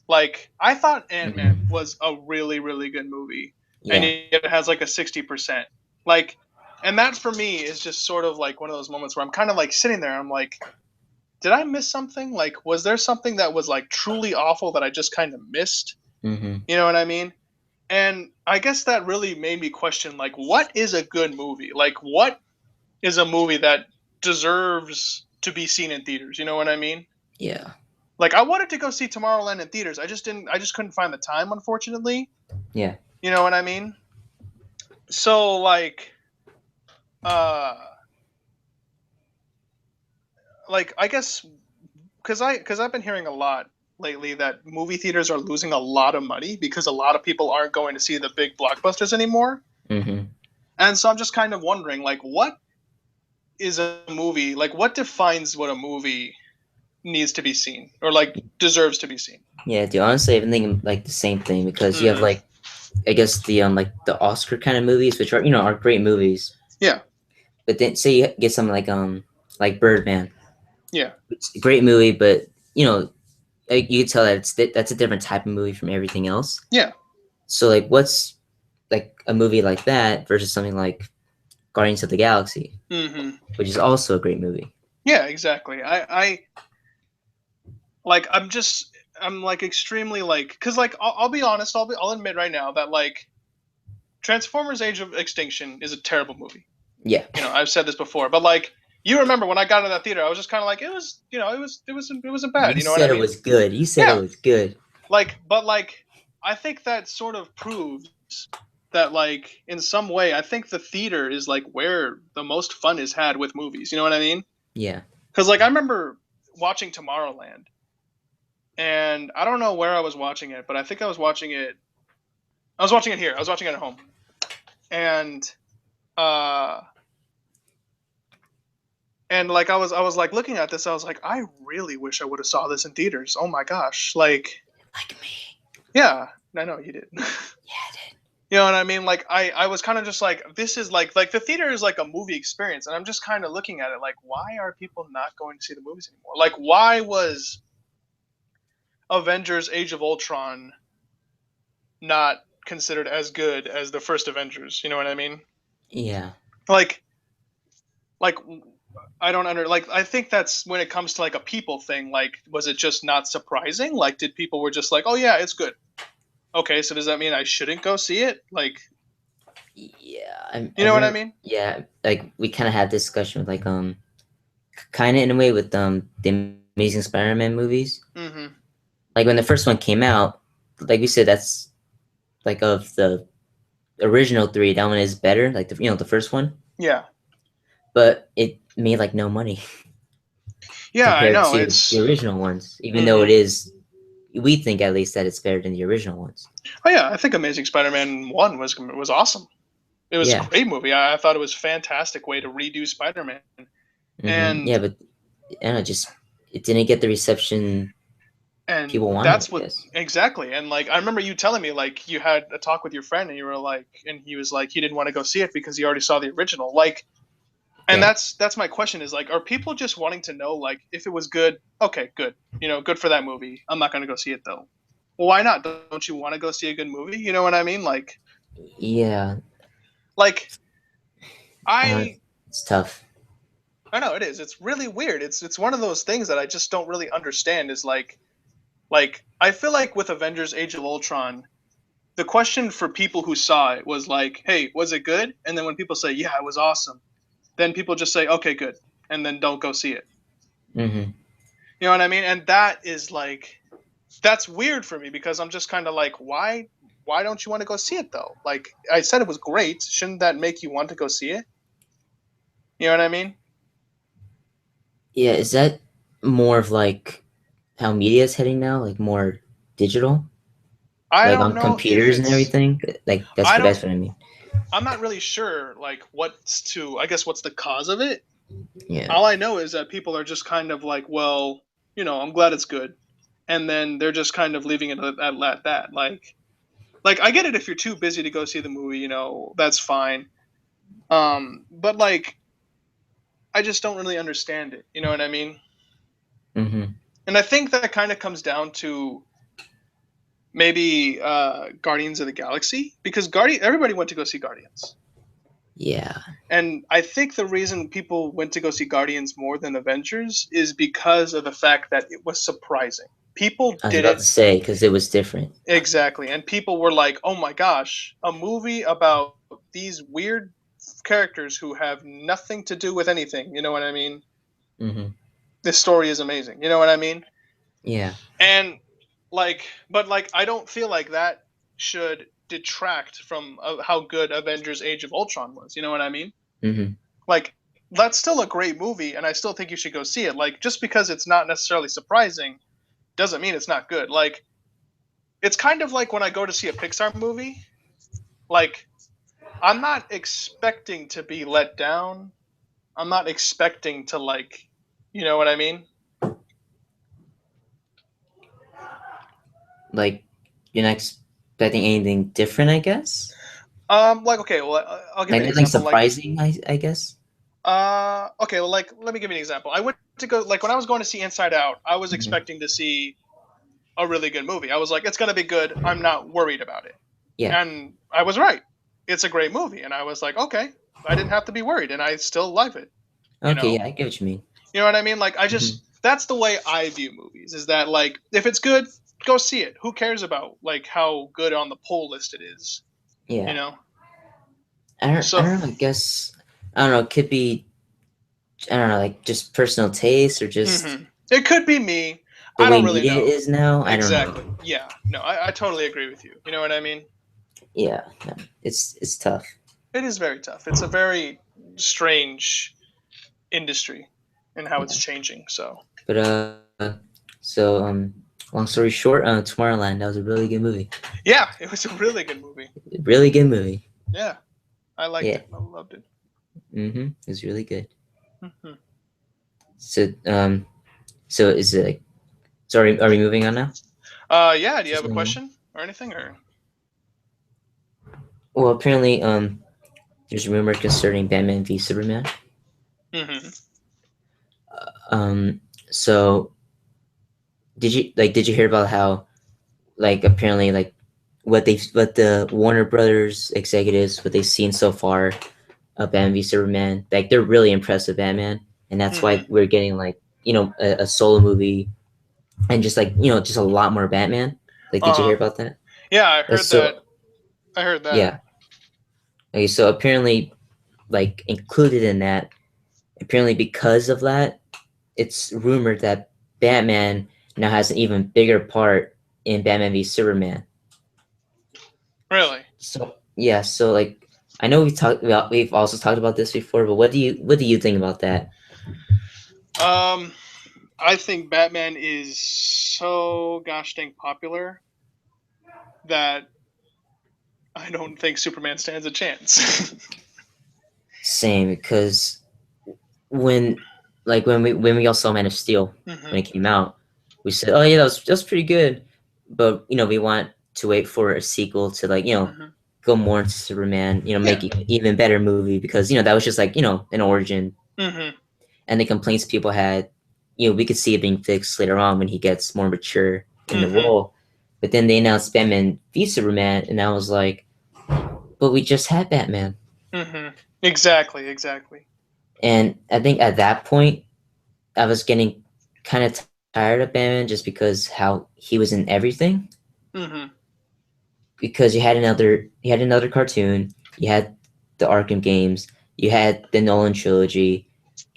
Like I thought Ant-Man Mhm. was a really really good movie, and Yeah. yet it has like a 60%. Like, and that for me is just sort of like one of those moments where I'm kind of like sitting there, I'm like, did I miss something? Like, was there something that was like truly awful that I just kind of missed? Mhm. You know what I mean? And I guess that really made me question like what is a good movie? Like what is a movie that deserves to be seen in theaters? You know what I mean? Yeah. Like I wanted to go see Tomorrowland in theaters. I just couldn't find the time unfortunately. Yeah. You know what I mean? So uh like I guess cuz I've been hearing a lot lately that movie theaters are losing a lot of money because a lot of people aren't going to see the big blockbusters anymore. Mhm. And so I'm just kind of wondering like what is a movie? Like what defines what a movie needs to be seen or like deserves to be seen? Yeah, dude. Honestly, I've been thinking like the same thing because you have Mhm. like I guess the the Oscar kind of movies, which are are great movies. Yeah. But then say you get something like Birdman. Yeah. It's a great movie, but like, you can tell that that's a different type of movie from everything else. Yeah. So like, what's like a movie like that versus something like Guardians of the Galaxy, Mhm. which is also a great movie. Yeah, exactly. I like I'm like extremely like cuz like I'll be honest, I'll admit right now that like Transformers Age of Extinction is a terrible movie. Yeah, You know, I've said this before, but like you remember when I got into that theater, I was just kind of like it was, you know, it wasn't bad, you you know what I said it mean? was good. You said it Yeah. was good. Like but like I think that sort of proves that like in some way I think the theater is like where the most fun is had with movies. You know what I mean? Yeah. Because like I remember watching Tomorrowland, and I don't know where I was watching it, but I think I was watching it. I was watching it here. I was watching it at home, and uh, and like I was like looking at this. I was like, I really wish I would have saw this in theaters. Oh my gosh! Like, Like me. yeah, I know you did. Yeah, I did. You know what I mean? Like I was kind of just like this is like the theater is like a movie experience, and I'm just kind of looking at it like why are people not going to see the movies anymore? Like why was Avengers: Age of Ultron not considered as good as the first Avengers? You know what I mean? Yeah. Like like I don't under like I think that's when it comes to like a people thing. Like was it just not surprising? Like did people were just like, oh yeah, it's good. Okay, so does that mean I shouldn't go see it? Like Yeah. you I know what I remember. mean? Yeah, like we kind of had this discussion with kind of in a way with the Amazing Spider-Man movies. Mm-hmm. Like when the first one came out, like we said, that's like of the original three, that one is better. Like the first one, Yeah. but it made like no money Yeah, I compared know. to the It's original ones. Even though it mm-hmm. is, we think at least that it's better than the original ones. Oh yeah, I think Amazing Spider-Man 1 was awesome. It was a Yeah. great movie. I thought it was a fantastic way to redo Spider-Man. Yeah, And but I don't know, just it didn't get the reception and people wanted, that's I what guess. exactly. And like I remember you telling me like you had a talk with your friend and you were like and he was like he didn't want to go see it because he already saw the original. Like and Yeah. that's my question is like are people just wanting to know like if it was good? Okay, good. You know, good for that movie. I'm not going to go see it though. Well, why not? Don't you want to go see a good movie? You know what I mean? Yeah. Like I don't know, I it's tough. I know it is. It's really weird. It's one of those things that I just don't really understand is like I feel like with Avengers Age of Ultron, the question for people who saw it was like, "Hey, was it good?" And then when people say, "Yeah, it was awesome," then people just say, "Okay, good," and then don't go see it. hmm You know what I mean? And that is like that's weird for me because I'm just kind of like, why don't you want to go see it though? Like I said, it was great. Shouldn't that make you want to go see it? You know what I mean? Yeah, is that more of like how media is heading now, like more digital, I like don't on know if computers and it's. everything? Like I don't. that's what I mean. I'm not really sure. Like what's to. I guess what's the cause of it? Yeah. All I know is that people are just kind of like, well, I'm glad it's good, and then they're just kind of leaving it at that. Like I get it if you're too busy to go see the movie, that's fine. But like I just don't really understand it. You know what I mean? Mm-hmm. And I think that kind of comes down to maybe Guardians of the Galaxy because everybody went to go see Guardians. Yeah. And I think the reason people went to go see Guardians more than Avengers is because of the fact that it was surprising. People I was about to didn't say because it was different. exactly, and people were like, "Oh my gosh, a movie about these weird characters who have nothing to do with anything." You know what I mean? Mm-hmm. This story is amazing. You know what I mean? Yeah. And but like I don't feel like that should detract from how good Avengers Age of Ultron was. You know what I mean? Mm-hmm. Like that's still a great movie and I still think you should go see it. Like just because it's not necessarily surprising doesn't mean it's not good. Like it's kind of like when I go to see a Pixar movie, like I'm not expecting to be let down. I'm not expecting to like, you know what I mean? Like you're not expecting anything different, I guess. Like okay, well I'll give Like you an nothing example. Like surprising, I guess. okay, well like let me give you an example. I went to go like when I was going to see Inside Out, I was Mm-hmm. expecting to see a really good movie. I was like, it's gonna be good. I'm not worried about it. Yeah. And I was right. It's a great movie. And I was like, okay, I didn't have to be worried and I still love it. You Okay. know? Yeah, I get what you mean. You know what I mean? Like I Mm-hmm. just that's the way I view movies is that like if it's good, go see it. Who cares about like how good on the poll list it is, you Yeah. know? I So don't know. I guess I don't know. It could be I don't know, like just personal taste or just it could be me. the I way don't really media know. is now. I don't know. Exactly. Yeah. No, I totally agree with you. You know what I mean? Yeah, no, it's tough. It is very tough. It's a very strange industry and how it's Yeah, changing. So but so long story short, Tomorrowland, that was a really good movie. yeah, it was a really good movie. Really good movie. Yeah, I liked Yeah. it. I loved it. Mm-hmm. It was really good. Hmm. So so is it like so are we moving on now? Yeah. Do you Just have a moving on. question or anything? Or Well, apparently there's a rumor concerning Batman v Superman. hmm Um, so did you hear about how like apparently like what the Warner Brothers executives what they've seen so far of Batman v Superman, like they're really impressed with Batman, and that's why hmm we're getting like a solo movie and just like just a lot more Batman. Like, did you uh hear huh. about that? Yeah, I heard that. So I heard that. yeah, okay, so apparently like included in that, apparently because of that, it's rumored that Batman now has an even bigger part in Batman v Superman. Really. So yeah, so like I know we've also talked about this before, but what do you think about that? Um, I think Batman is so gosh dang popular that I don't think Superman stands a chance. Same, because when when we all saw Man of Steel hmm when it came out, we said, oh yeah, that was pretty good, but we want to wait for a sequel to like hmm go more into Superman, Yeah. make it an even better movie because that was just like an origin, hmm and the complaints people had, we could see it being fixed later on when he gets more mature in the hmm role. But then they announced Batman v Superman, and I was like, but we just had Batman. hmm Exactly. Exactly. And I think at that point, I was getting kind of tired of Batman just because how he was in everything. hmm Because you had another cartoon, you had the Arkham games, you had the Nolan trilogy,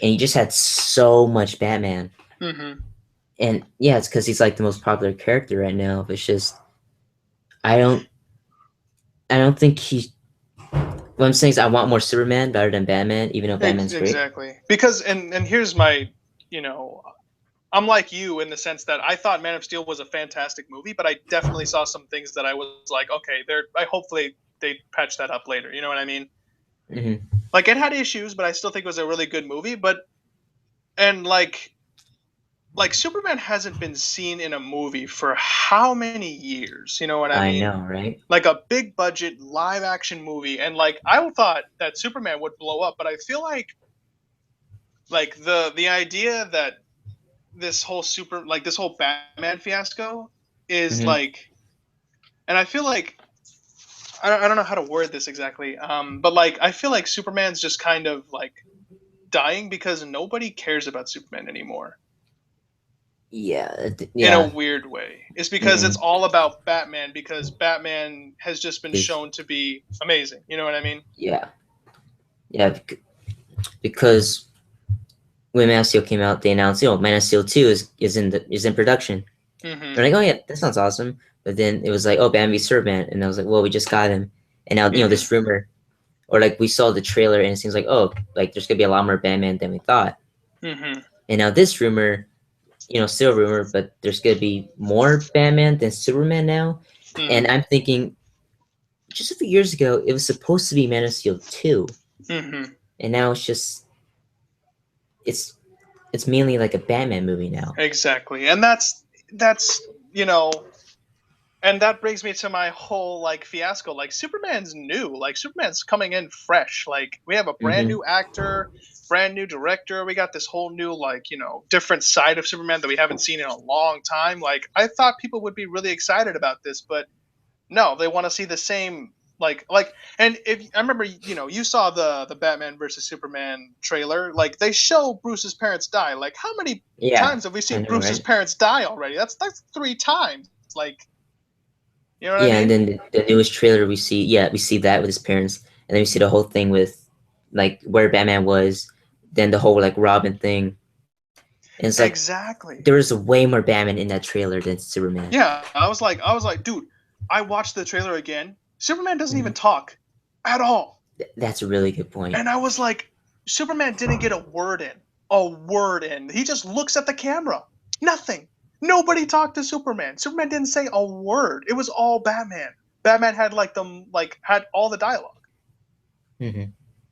and you just had so much Batman. hmm And yeah, it's because he's like the most popular character right now. It's just I don't I don't think he. What I'm saying is I want more Superman better than Batman, even though Batman's great. Exactly. Because and here's my, you know, I'm like you in the sense that I thought Man of Steel was a fantastic movie, but I definitely saw some things that I was like, okay, they're I hopefully they patch that up later. You know what I mean? Hmm. Like it had issues, but I still think it was a really good movie. But and like Superman hasn't been seen in a movie for how many years? You know what I I mean? know, right? Like a big budget live action movie, and like I thought that Superman would blow up, but I feel like the idea that this whole Batman fiasco is Hmm. like, and I feel like I don't know how to word this exactly, but like I feel like Superman's just kind of like dying because nobody cares about Superman anymore Yeah, in a yeah. weird way. It's because it's Mm-mm. all about Batman because Batman has just been Is shown to be amazing. You know what I mean? yeah, yeah. Because when Man of Steel came out, they announced, Man of Steel 2 is in production. Mm-hmm. They're like, oh yeah, that sounds awesome. But then it was like, oh, Batman v Superman, and I was like, well, we just got him, and now Mm-hmm. this rumor, or like we saw the trailer, and it seems like, oh, like there's gonna be a lot more Batman than we thought, Mm-hmm. and now this rumor, still a rumor, but there's gonna be more Batman than Superman now, and Mm-hmm. I'm thinking, just a few years ago, it was supposed to be Man of Steel 2, Mm-hmm. and now it's it's mainly like a Batman movie now. Exactly, and that's you know, and that brings me to my whole like fiasco. Like Superman's new, like Superman's coming in fresh. Like we have a brand Hmm. new actor, brand new director. We got this whole new like different side of Superman that we haven't seen in a long time. Like I thought people would be really excited about this, but no, they want to see the same like. And if I remember, you saw the Batman versus Superman trailer. Like they show Bruce's parents die. Like how many Yeah, times have we I seen know, Bruce's right? parents die already? That's 3 times. Like you know what I Yeah, and mean? then the newest trailer we see that with his parents, and then we see the whole thing with like where Batman was, then the whole like Robin thing. And it's like Exactly. there was way more Batman in that trailer than Superman. Yeah, I was like, dude, I watched the trailer again. Superman doesn't Hmm. even talk at all. That's a really good point. And I was like, Superman didn't get a word in. A word in. He just looks at the camera. Nothing. Nobody talked to Superman. Superman didn't say a word. It was all Batman. Batman had had all the dialogue. Hmm.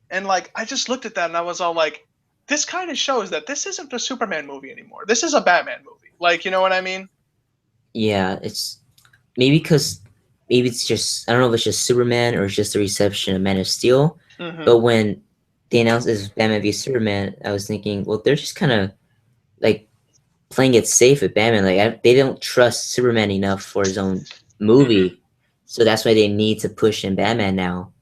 And like I just looked at that and I was all like, this kind of shows that this isn't a Superman movie anymore. This is a Batman movie. Like, you know what I mean? Yeah, it's maybe because maybe it's just I don't know if it's just Superman or it's just the reception of Man of Steel, Mhm. but when they announced this Batman v Superman, I was thinking, well, they're just kind of like playing it safe with Batman. Like they don't trust Superman enough for his own Mhm. movie, so that's why they need to push in Batman now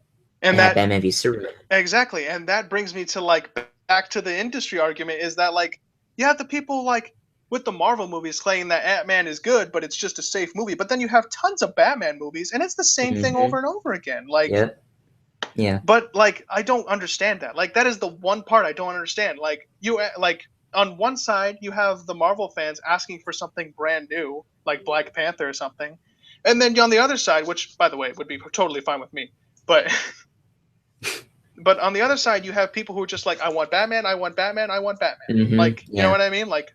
And and have that Batman v Superman. exactly. And that brings me to like back to the industry argument is that like you have the people like with the Marvel movies claiming that Ant-Man is good, but it's just a safe movie. But then you have tons of Batman movies and it's the same thing Hmm. over and over again. Like Yep. Yeah. but like I don't understand that. Like that is the one part I don't understand. Like like on one side you have the Marvel fans asking for something brand new, like Black Panther or something. And then on the other side, which by the way would be totally fine with me, but but on the other side you have people who are just like I want Batman, I want Batman, I want Batman. Hmm. Like, you know Yeah. what I mean? Like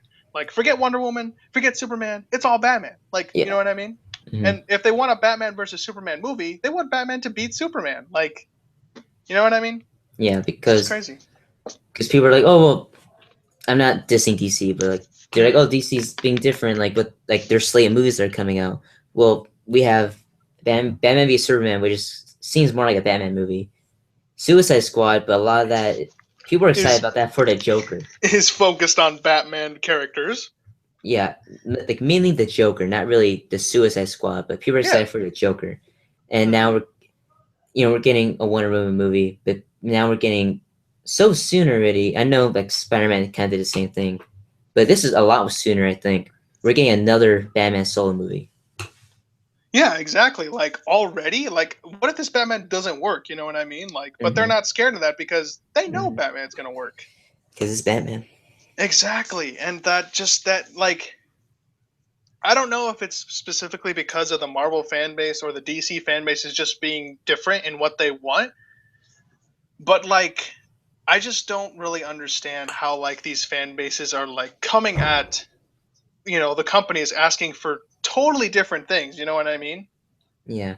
forget Wonder Woman, forget Superman, it's all Batman. Like, you know Yeah. what I mean? Hmm. And if they want a Batman versus Superman movie, they want Batman to beat Superman. Like, you know what I mean? Yeah. It's just Because crazy. people are like, oh well, I'm not dissing DC, but like they're like, Mhm. oh, DC's being different, like with like their slate of movies that are coming out. Well, we have Batman v Superman, which seems more like a Batman movie. Suicide Squad, but a lot of that people are excited Is about that for the Joker. is focused on Batman characters. Yeah, like mainly the Joker, not really the Suicide Squad, but people are Yeah. excited for the Joker. And now Mhm. we're getting a Wonder Woman movie, but now we're getting so soon already. I know like Spider-Man kind of did the same thing, but this is a lot sooner. I think we're getting another Batman solo movie. Yeah, exactly. Like already, like what if this Batman doesn't work? You know what I mean? Like, but they're Mm-hmm. not scared of that because they know Mm-hmm. Batman's gonna work. Because it's Batman. Exactly, and that just that like. I don't know if it's specifically because of the Marvel fan base or the DC fan base is just being different in what they want, but like I just don't really understand how like these fan bases are like coming at the companies asking for totally different things. You know what I mean? Yeah.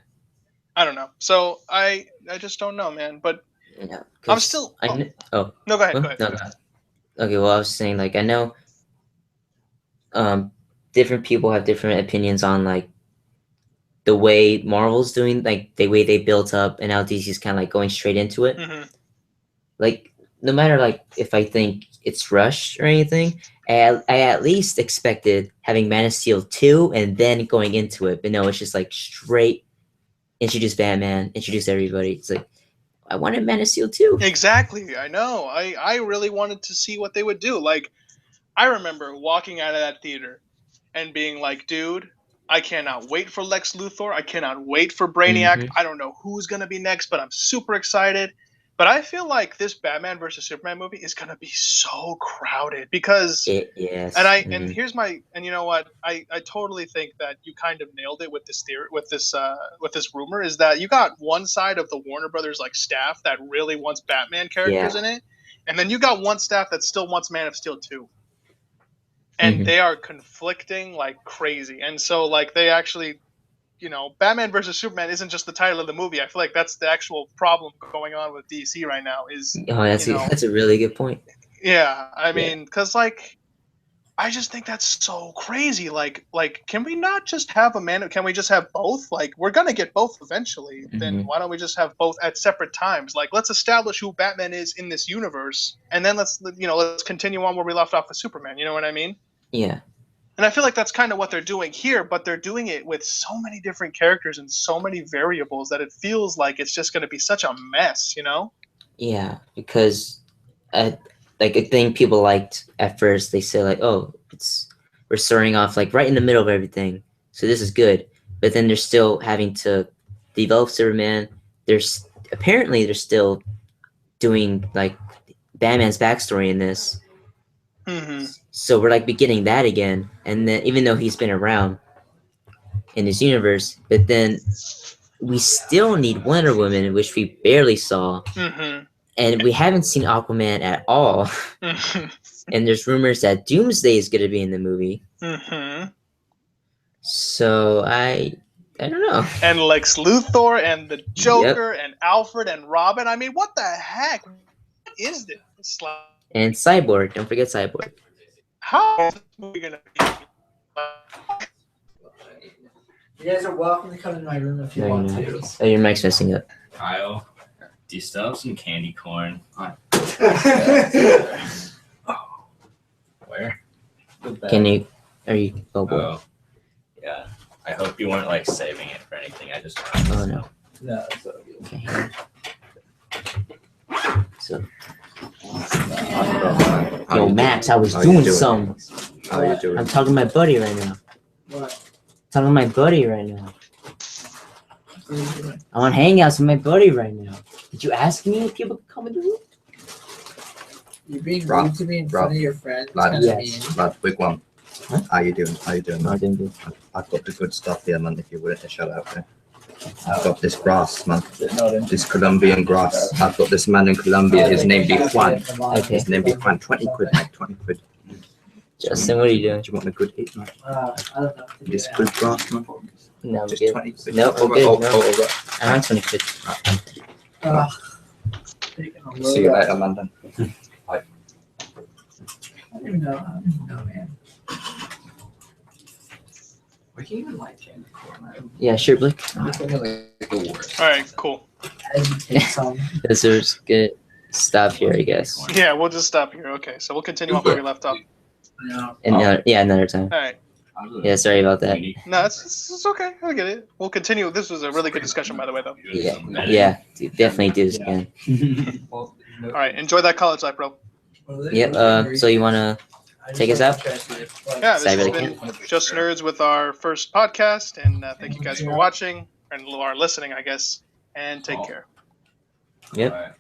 I don't know. So I just don't know, man. But Yeah. I'm Because still. I know. Oh. No, go ahead. Well, Go ahead. no. Okay. Well, I was saying like I know. Different people have different opinions on like the way Marvel's doing, like the way they built up, and now DC's kind of like going straight into it. Mm-hmm. Like no matter like if I think it's rushed or anything, I at least expected having Man of Steel 2 and then going into it, but no, it's just like straight introduce Batman, introduce everybody. It's like I wanted Man of Steel 2. Exactly. I know. I really wanted to see what they would do. Like I remember walking out of that theater and being like, dude, I cannot wait for Lex Luthor. I cannot wait for Brainiac. Mm-hmm. I don't know who's going to be next, but I'm super excited. But I feel like this Batman versus Superman movie is going to be so crowded because Yes. and here's my and you know what I totally think that you kind of nailed it with this theory with this rumor is that you got one side of the Warner Brothers like staff that really wants Batman characters in it, and then you got one staff that still wants Man of Steel 2. And they are conflicting like crazy. And so like they actually Batman versus Superman isn't just the title of the movie. I feel like that's the actual problem going on with DC right now is that's a really good point. Yeah, I mean, because like I just think that's so crazy. Like, can we not just have Can we just have both? Like, we're gonna get both eventually. Then why don't we just have both at separate times? Like, let's establish who Batman is in this universe, and then let's continue on where we left off with Superman. You know what I mean? Yeah. And I feel like that's kind of what they're doing here, but they're doing it with so many different characters and so many variables that it feels like it's just going to be such a mess. Yeah, because like a thing people liked at first, they say like, oh, we're starting off like right in the middle of everything, so this is good. But then they're still having to develop Superman. Apparently they're still doing like Batman's backstory in this. Mm-hmm. So we're like beginning that again, and then even though he's been around in this universe, but then we still need Wonder Woman, which we barely saw. Mm-hmm. And we haven't seen Aquaman at all. Mm-hmm. And there's rumors that Doomsday is going to be in the movie. Mm-hmm. So I don't know. And Lex Luthor and the Joker and Alfred and Robin. I mean, what the heck? What is this? And Cyborg. Don't forget Cyborg. How is this movie going to be? You guys are welcome to come to my room if you want to. Oh, your mic's messing up. Kyle, do you still have some candy corn? Where? Can you? Are you? Oh boy. Oh, yeah. I hope you weren't like saving it for anything. I just. Oh no. No, it's okay. Okay. So. Yo, Max, I was doing something. How are you doing? I'm talking to my buddy right now. What? Talking to my buddy right now. What are you doing? I want hangouts with my buddy right now. Did you ask me if people could come in the room? You're being Rob, rude to me in front of your friends. Lad, Kind of yes. mean. Lad, quick one. Huh? How you doing? How you doing, No, I man? didn't do. I've got the good stuff here, man. If you wanted to shout out there, I've got this grass, man. This Colombian grass. I've got this man in Colombia. His name be Juan. Okay. His name be Juan. 20 quid, mate. 20 quid. Justin, what are you doing? Do you want a good hit, man? I don't know. This good grass, man. No, I'm Just good. 20 quid. No, Oh, I'm good. oh, No. oh, oh, I'm on 20 quid. Ugh. See you later, man. Then. I don't even know, man. We can even like candy corn. Yeah, sure, Blick. Like the worst. All right, cool. As you take some. This is good. Stop here, I guess. Yeah, we'll just stop here. Okay, so we'll continue on where we left off. No. Another time. All right. Yeah, sorry about that. No, it's okay. I get it. We'll continue. This was a really good discussion, by the way, though. Yeah, definitely do this again. All right, enjoy that college life, bro. Yep. So you wanna take us out? Yeah, this Say I has really been Just Nerds with our first podcast, and thank you guys for watching and or listening, I guess. And take care. Yep. Alright.